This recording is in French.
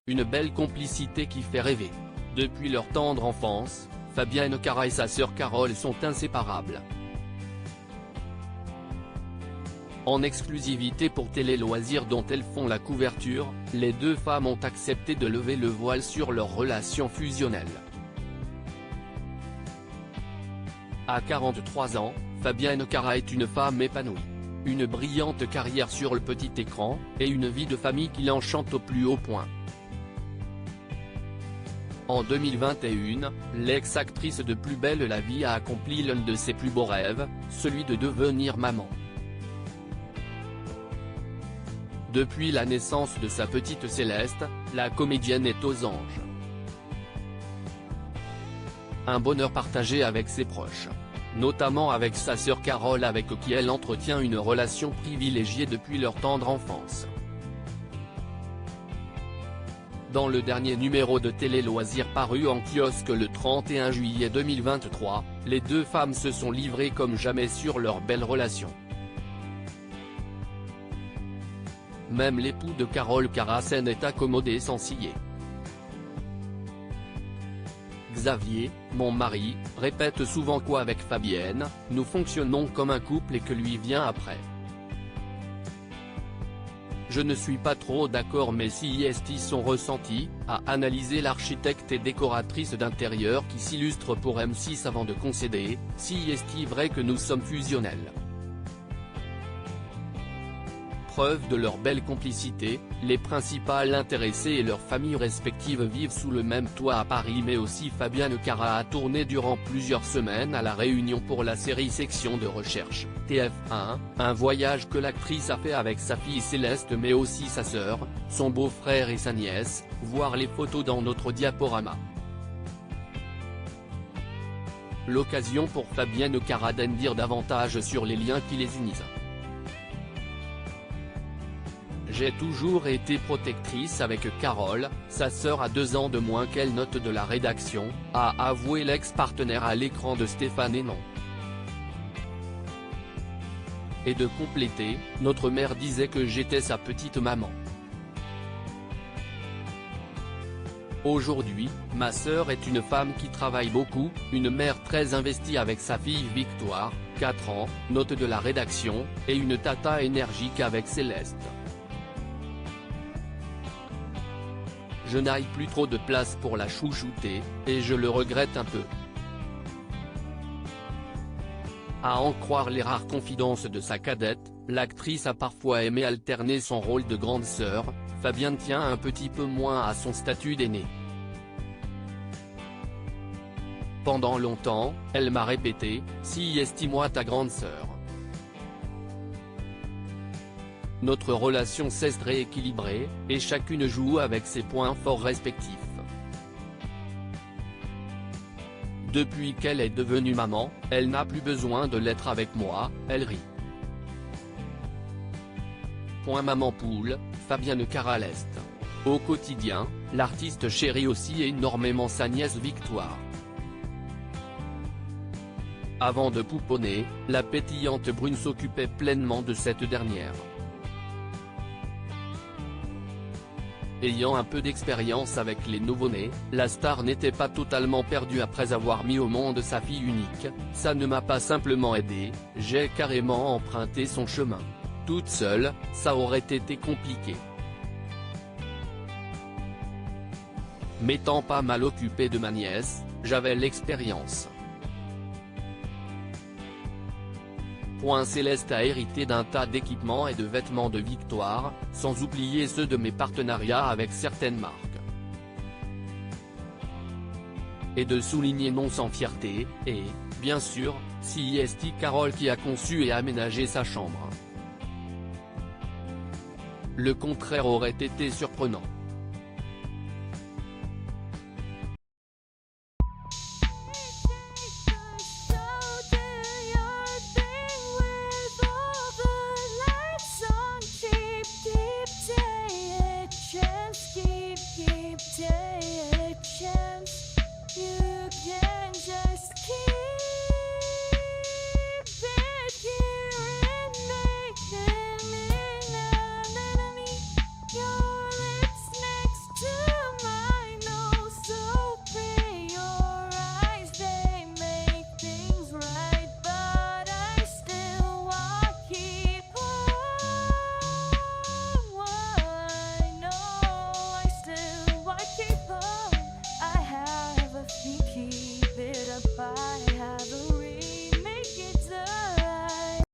Une belle complicité qui fait rêver. Depuis leur tendre enfance, Fabienne Cara et sa sœur Carole sont inséparables. En exclusivité pour Télé Loisirs dont elles font la couverture, les deux femmes ont accepté de lever le voile sur leur relation fusionnelle. À 43 ans, Fabienne Cara est une femme épanouie. Une brillante carrière sur le petit écran, et une vie de famille qui l'enchante au plus haut point. En 2021, l'ex-actrice de Plus belle la vie a accompli l'un de ses plus beaux rêves, celui de devenir maman. Depuis la naissance de sa petite Céleste, la comédienne est aux anges. Un bonheur partagé avec ses proches. Notamment avec sa sœur Carole avec qui elle entretient une relation privilégiée depuis leur tendre enfance. Dans le dernier numéro de Télé Loisirs paru en kiosque le 31 juillet 2023, les deux femmes se sont livrées comme jamais sur leur belle relation. Même l'époux de Carole Cara s'en est accommodé sans ciller. Xavier, mon mari, répète souvent qu'avec Fabienne, nous fonctionnons comme un couple et que lui vient après. Je ne suis pas trop d'accord mais si est son ressenti, a analysé l'architecte et décoratrice d'intérieur qui s'illustre pour M6 avant de concéder, si est vrai que nous sommes fusionnels. Preuve de leur belle complicité, les principales intéressées et leurs familles respectives vivent sous le même toit à Paris mais aussi Fabienne Cara a tourné durant plusieurs semaines à La Réunion pour la série Section de recherche, TF1, un voyage que l'actrice a fait avec sa fille Céleste mais aussi sa sœur, son beau-frère et sa nièce, voir les photos dans notre diaporama. L'occasion pour Fabienne Cara d'en dire davantage sur les liens qui les unissent. J'ai toujours été protectrice avec Carole, sa sœur a 2 ans de moins qu'elle, note de la rédaction, a avoué l'ex-partenaire à l'écran de Stéphane Hénon. Et de compléter, notre mère disait que j'étais sa petite maman. Aujourd'hui, ma sœur est une femme qui travaille beaucoup, une mère très investie avec sa fille Victoire, 4 ans, note de la rédaction, et une tata énergique avec Céleste. Je n'ai plus trop de place pour la chouchouter, et je le regrette un peu. À en croire les rares confidences de sa cadette, l'actrice a parfois aimé alterner son rôle de grande sœur, Fabienne tient un petit peu moins à son statut d'aînée. Pendant longtemps, elle m'a répété, si estime-moi ta grande sœur. Notre relation s'est rééquilibrée, et chacune joue avec ses points forts respectifs. Depuis qu'elle est devenue maman, elle n'a plus besoin de l'être avec moi, elle rit. Maman poule, Fabienne Cara l'Est. Au quotidien, l'artiste chérit aussi énormément sa nièce Victoire. Avant de pouponner, la pétillante brune s'occupait pleinement de cette dernière. Ayant un peu d'expérience avec les nouveau-nés, la star n'était pas totalement perdue après avoir mis au monde sa fille unique, ça ne m'a pas simplement aidé, j'ai carrément emprunté son chemin. Toute seule, ça aurait été compliqué. M'étant pas mal occupé de ma nièce, j'avais l'expérience. Céleste a hérité d'un tas d'équipements et de vêtements de Victoire, sans oublier ceux de mes partenariats avec certaines marques. Et de souligner non sans fierté, et, bien sûr, si Carole qui a conçu et aménagé sa chambre. Le contraire aurait été surprenant.